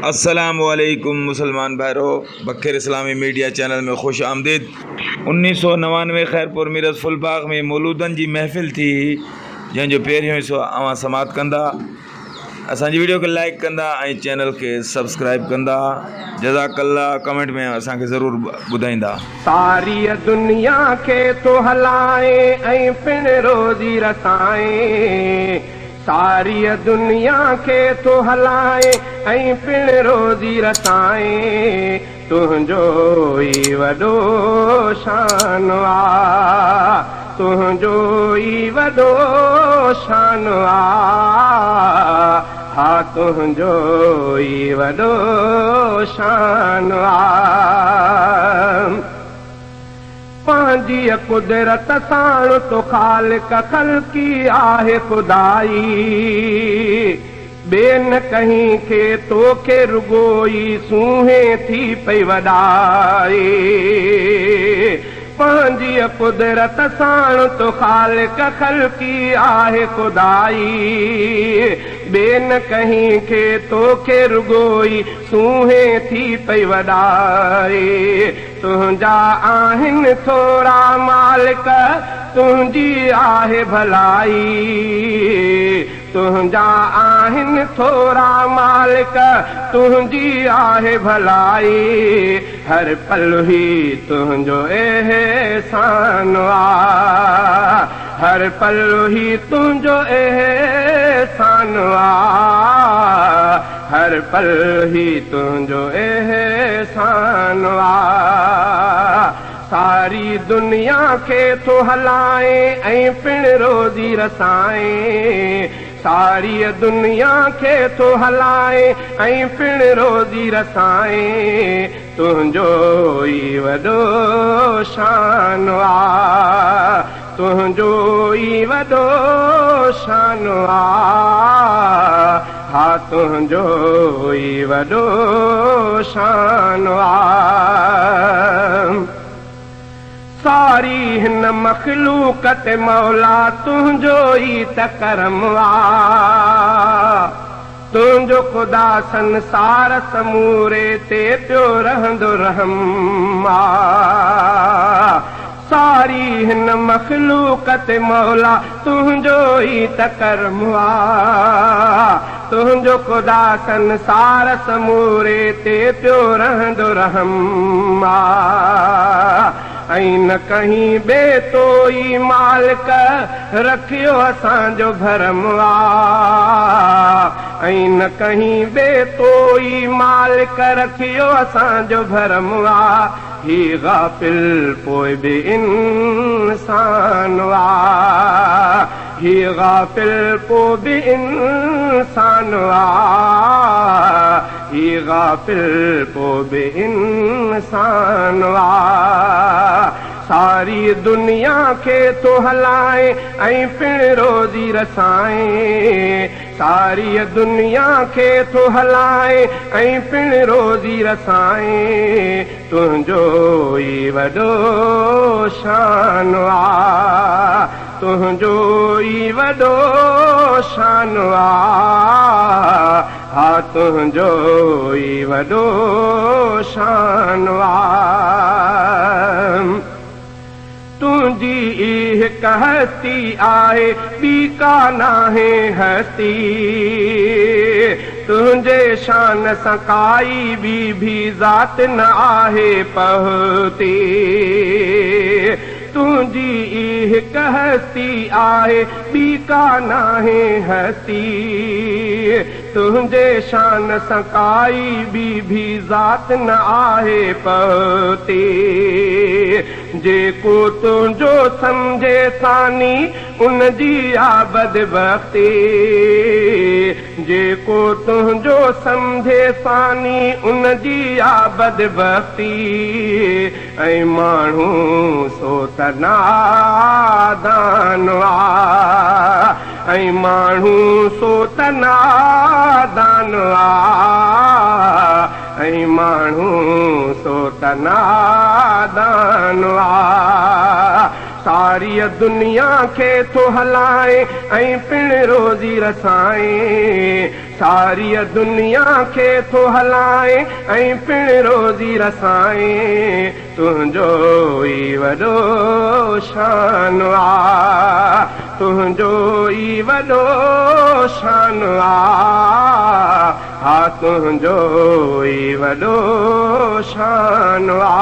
अस्सलामुअलैकुम मुसलमान भाइरों, बखैर इस्लामी मीडिया चैनल में खुश आमदीद। 1999 खैरपुर मीरज फुलबाग में मौलूदन जी महफ़िल थी, जंहिंजो पहिरियों हिस्सो अवां समात कंदा। असांजी वीडियो के लाइक कंदा ऐं चैनल के सब्सक्राइब कंदा। जज़ाकल्लाह। कमेंट में असांखे ज़रूर ॿुधाईंदा। सारी दुनिया के तो हलाए ऐं पिण रोज़ी रसाए, सारी दुनिया के तो हलाए ऐं पिण रोज़ी रसाए, तुंहिंजो ई वॾो शान आ, तुंहिंजो ई वॾो शान आ, हा तुंहिंजो ई वॾो शान आ। पंहिंजी कुदरत साण तो ख़ालिक ख़ल्क़ी आहे खुदाई, ॿिए न कहीं खे तोखे रुगोई सूहे थी पई वॾाई। पंहिंजी कुदरत साण तो ख़ालिक ख़ल्क़ी आहे खुदाई, ॿिए न कहीं खे तोखे रुगोई सूहे थी पई वॾाई। तुंहिंजा आहिनि थोरा मालिक, तुंहिंजी आहे भलाई, तुंहिंजा आहिनि थोरा मालिक, तुंहिंजी आहे भलाई, हर पल ही तुंहिंजो एहसान आ, हर पल ही तुंहिंजो एहसान आ, हर पल ही तुंहिंजो एहसान आ। सारी दुनिया खे तो हलाए ऐं पिण रोज़ी रसाए, सारी दुनिया के तो हलाए ऐं पिण रोज़ी रसाए, तुंहिंजो ई वॾो शान आ, तुंहिंजो ई वॾो शान आ, हा तुंहिंजो ई वॾो शान आ। सारी हिन मखलूक ते मौला तुंहिंजो ई त करम आ, तुंहिंजो ख़ुदा संसार समूरे ते पियो रहंदो रहम आ। सारी हिन मखलूक ते मौला तुंहिंजो ई त करम आ, तुंहिंजो ख़ुदा संसार समूरे ते पियो रहंदो रहम आ। ऐं न कहीं ॿिए तो ई मालिक रखियो असांजो भरम आ, ऐं न कहीं ॿिए तो ई मालिक रखियो असांजो भरम आ। ही गाफ़िल पोइ बि इंसान आ, ही गाफ़िल पोइ बि इंसान आ, ही गाफ़िल पोइ बि इंसान आ। सारी दुनिया के तो हलाए ऐं पिण रोज़ी रसाए, सारी दुनिया के तो हलाए ऐं पिण रोज़ी रसाए, तुंहिंजो ई वॾो शान आ, तुंहिंजो ई वॾो शान आ, हा तुंहिंजो ई वॾो शान आ। तुंहिंजी ई हिक हस्ती आहे, ॿी का नाहे हस्ती, तुंहिंजे शान सां काई बि ज़ात न आहे पहुती। तुंहिंजी ई हिक हस्ती आहे, ॿी का नाहे हस्ती, तुंहिंजे शान सां काई बि ज़ात न आहे पहुती। जेको तुंहिंजो सम्झे सानी उनजी आबद बख़्ती, जेको तुंहिंजो सम्झे सानी उनजी आबद बख़्ती, ऐं माण्हू सो त नादान आ, ऐं माण्हू सो त नादान आ, ऐं माण्हू सो त नादान आ। सारी दुनिया खे थो हलाए ऐं पिण रोज़ी रसाए सारी दुनिया खे थो हलाए ऐं पिण रोज़ी रसाए तुंहिंजो ई वॾो शान आ तुंहिंजो ई वॾो शान आ हा तुंहिंजो ई वॾो शान आ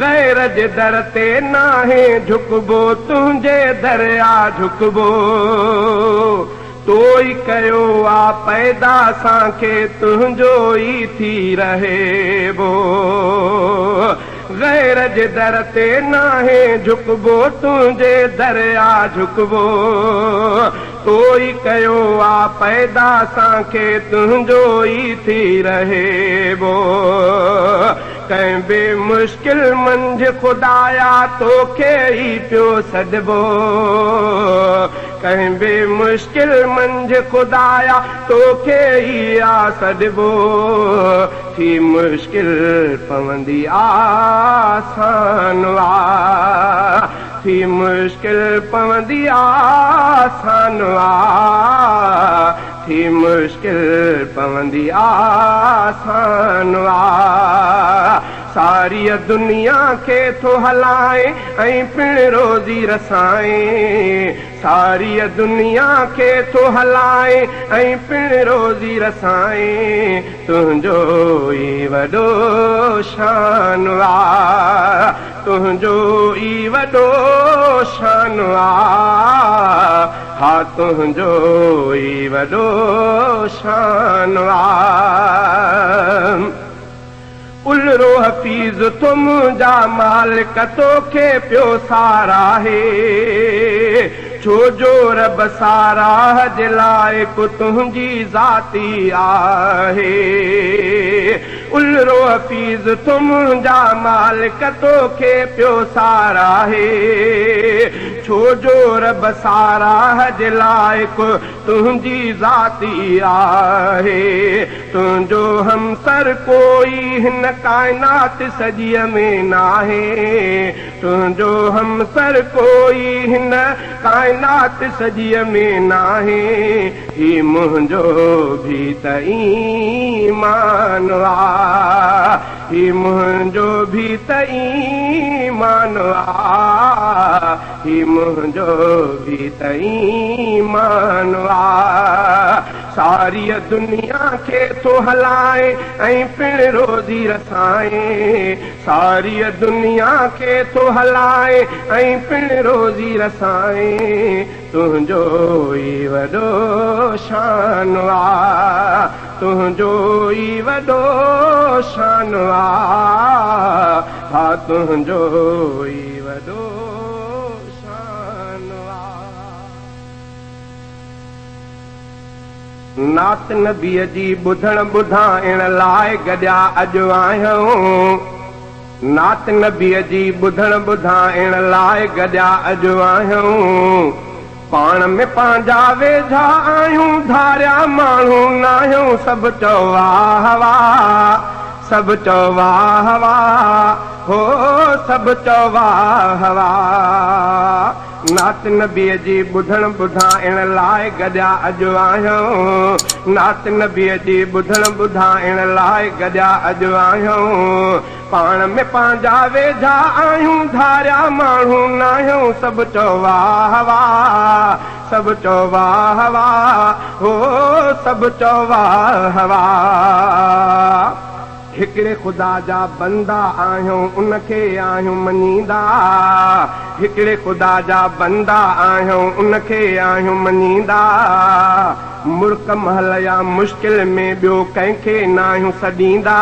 गैर जे दर ते नाहे झुकबो तुंहिंजे दरिया झुकबो तो ई कयो आ पैदा असांखे तुंहिंजो ई थी रहेबो गैर जे दर ते नाहे झुकबो तुंहिंजे दरिया झुकबो तो ई कयो आ पैदा असांखे तुंहिंजो ई थी रहेबो कंहिं बि मुश्किल मंझि खुदाया तोखे ई पियो सॾिबो कंहिं बि मुश्किल मंझि खुदाया तोखे ई आ सॾिबो थी मुश्किल पवंदी आसान आ थी मुश्किल पवंदी आसान आ थी मुश्किल पवंदी आसान आ सारी दुनिया खे थो हलाए ऐं पिण रोज़ी रसाए सारी दुनिया खे थो हलाए ऐं पिण रोज़ी रसाए तुंहिंजो ई वॾो शान आ तुंहिंजो ई वॾो शान आ हा तुंहिंजो ई वॾो शान आ उलरो हफ़ीज़ तुम जा मालिक तोखे पियो साराहे छो जो रब साराह जे लाइक़ु तुंहिंजी ज़ाती आहे उलरो हफ़ीज़ तुम जा मालिक तोखे पियो साराहे छो जो रब साराह जे लाइक़ु तुंहिंजी ज़ाती आहे तुंहिंजो हमसर कोई हिन काइनात सॼीअ में नाहे तुंहिंजो हमसर कोई हिन काइनात सॼीअ में नाहे ही मुंहिंजो भी त ईमान आ ही मुंहिंजो भी त ईमान आ ही मुंहिंजो भी त ईमान आ सारी दुनिया खे थो हलाए ऐं पिण रोज़ी रसाए सारी दुनिया खे थो हलाए ऐं पिण रोज़ी रसाए तुंहिंजो ई वॾो शान आ तुंहिंजो ई वॾो शान आ हा तुंहिंजो ई वॾो शान आ नात नबीअ जी ॿुधण ॿुधाइण लाइ गॾिया अॼु आहियूं नात नबीअ जी ॿुधण ॿुधाइण लाइ गॾिया अॼु आहियूं पाण में पंहिंजा वेझा आहियूं धारिया माण्हू न आहियूं सभु चओ वाह वाह सभु चओ वाह वाह हो सभु चओ वाह वाह नात नबीअ जी ॿुधण ॿुधाइण लाइ गॾिया अॼु आहियूं नात नबीअ जी ॿुधण ॿुधाइण लाइ गॾिया अॼु आहियूं पाण में पंहिंजा वेझा आहियूं धारिया माण्हू न आहियूं सभु चओ वाह वाह सभु चओ वाह वाह हो सभु चओ वाह वाह हिकिड़े ख़ुदा जा बंदा आहियूं उनखे आहियूं मञींदा हिकिड़े ख़ुदा जा बंदा आहियूं उनखे आहियूं मञींदा मुल्क महल या मुश्किल में ॿियो कंहिंखे न आहियूं सॾींदा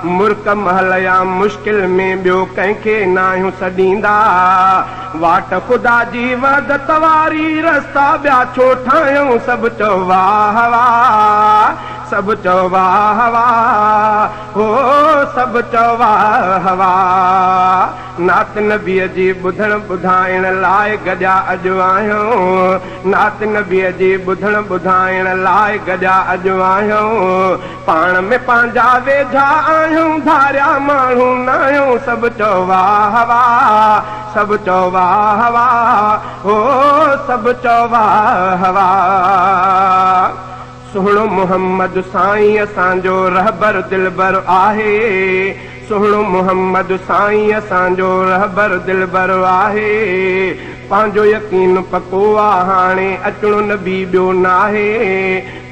मुल्क महल या मुश्किल में ॿियो कंहिंखे न आहियूं सॾींदा वाट ख़ुदा जी वदत वारी रस्ता ॿिया छो ठाहियूं सभु चओ वाह वाह सभु चओ वाह वाह हो सभु चओ वाह वाह नात नबीअ जी ॿुधण ॿुधाइण लाइ गॾिया अॼु आहियूं नात नबीअ जी ॿुधण ॿुधाइण लाइ गॾिया अॼु आहियूं पाण में पंहिंजा वेझा आहियूं धारिया माण्हू न आहियूं सभु चओ वाह वाह सभु चओ वाह वाह हो सभु चओ वाह वाह सुहिणो मोहम्मद साईं असांजो रहबर दिलबर आहे सुहिणो मोहम्मद साईं असांजो रहबर दिलबर आहे पंहिंजो यकीन पको आहे हाणे अचणो नबी ॿियो नाहे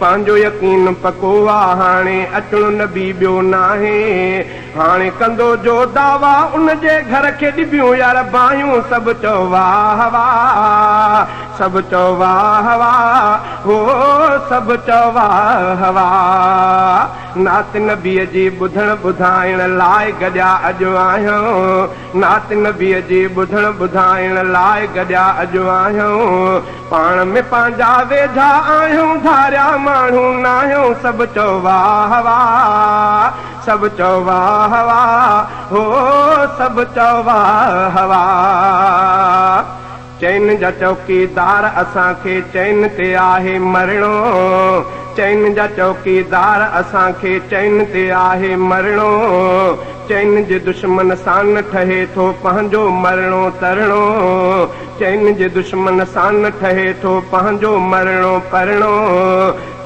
पंहिंजो यकीन पको आहे हाणे अचणो नबी ॿियो नाहे हाणे कंदो जो दावा उन जे घर खे ॾिबियूं यार बाहियूं सभु चओ वाह वाह सभु चओ वाह वाह हो सभु चओ वाह वाह नात नबीअ जी ॿुधण ॿुधाइण लाइ गॾिया अॼु आहियूं नात नबीअ जी ॿुधण ॿुधाइण लाइ गॾिया अॼु आहियूं पाण में पंहिंजा वेझा आहियूं धारिया माण्हू न आहियूं सभु चओ वाह वाह सभु चओ वाह वाह हो सभु चओ वाह वाह चैन जा चौकीदार असांखे चैन ते आहे मरणो चैन जा चौकीदार असांखे चैन ते आहे मरणो चैन जे दुश्मन सां न ठहे थो पंहिंजो मरणो तरणो चैन जे दुश्मन सां न ठहे थो पंहिंजो मरणो परणो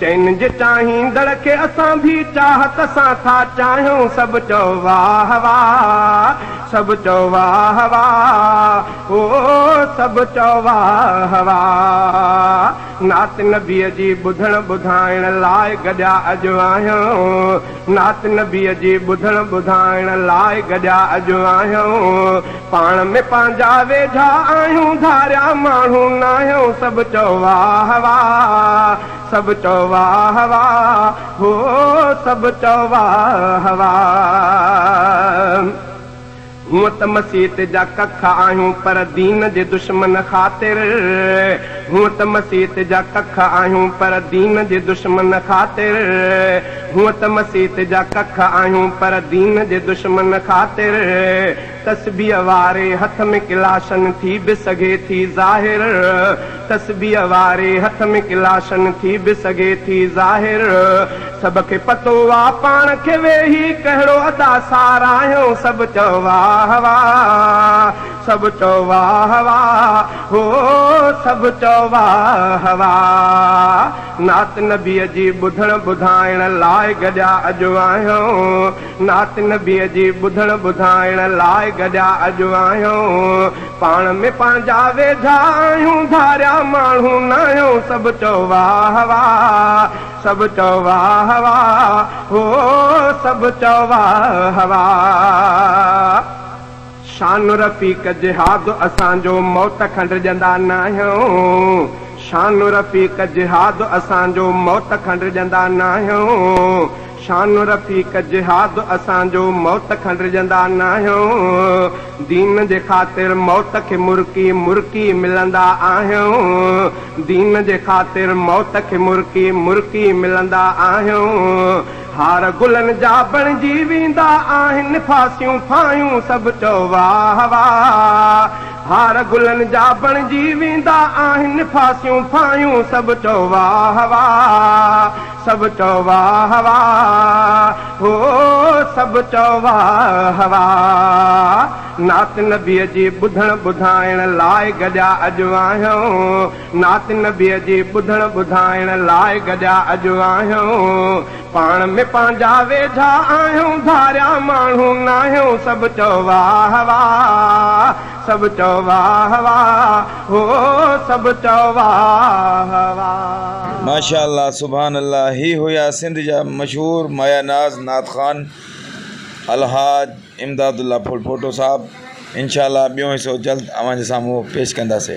चैन जे चाहींदड़ खे असां बि चाहत सां था चाहियूं सभु चओ वाह वाह सभु चओ वाह वाह ओ सभु चओ वाह वाह नात नबीअ जी ॿुधण ॿुधाइण लाइ गॾिया अॼु आहियूं नात नबीअ जी ॿुधण ॿुधाइण लाइ गॾिया अॼु आहियूं पाण में पंहिंजा वेझा आहियूं धारिया माण्हू न आहियूं सभु चओ वाह वाह सभु चओ वाह वाह हो सभु चओ वाह वाह हूअं त मसीत जा कख आहियूं पर दीन जे दुश्मन ख़ातिर हूअं त मसीत जा कख आहियूं पर दीन जे दुश्मन ख़ातिर हूअं त मसीत जा कख आहियूं पर दीन जे दुश्मन ख़ातिर तस्बीह वारे हथ में किलाशन थी बि सघे थी ज़ाहिर तस्बीह वारे हथ में किलाशन थी बि सघे थी ज़ाहिर सबके पतो आहे पाण खे वेही कहिड़ो अदा सारायूं सभु चओ वाह वाह सभु चओ वाह वाह हो सभु चओ वाह वाह नात नबीअ जी ॿुधण ॿुधाइण लाइ गॾिया अॼु आहियूं नात नबीअ जी ॿुधण ॿुधाइण लाइ गॾिया अॼु आहियूं पाण में पंहिंजा वेझा आहियूं धारिया माण्हू न आहियूं सभु चओ वाह वाह सभु चओ वाह वाह हो सभु चओ वाह वाह शान रफ़ीक जिहाद असांजो मौत खंडजंदा न आहियूं शान रफ़ीक जिहाद असांजो मौत खंडजंदा न आहियूं शान रफ़ीक जिहाद असांजो मौत खंडजंदा न आहियूं दीन जे ख़ातिर मौत खे मुर्की मुर्की मिलंदा आहियूं दीन जे ख़ातिर मौत खे मुर्की मुर्की मिलंदा आहियूं हार गुलनि जा बणिजी वेंदा आहिनि फासियूं फायूं सभु चओ वाह वाह हार गुलनि जा बणिजी वेंदा आहिनि फासियूं फायूं सभु चओ वाह वाह सभु चओ वाह वाह हो सभु चओ वाह वाह नात नबीअ जी ॿुधण ॿुधाइण लाइ गॾिया अॼु आहियूं नात नबीअ जी ॿुधण ॿुधाइण लाइ गॾिया अॼु आहियूं पाण में पंहिंजा वेझा आहियूं धारिया माण्हू न आहियूं सभु चओ वाह वाह सभु चओ वाह वाह हो सभु चओ वाह वाह माशा अल्लाह सुभान अल्लाह ही हुया सिंध जा मशहूर माया नाज़ नात ख़ान अलहाज इमदादुल्ला फोटो साहब इंशाअल्लाह ॿियो हिसो जल्द अवां जे साम्हूं पेश कंदासीं।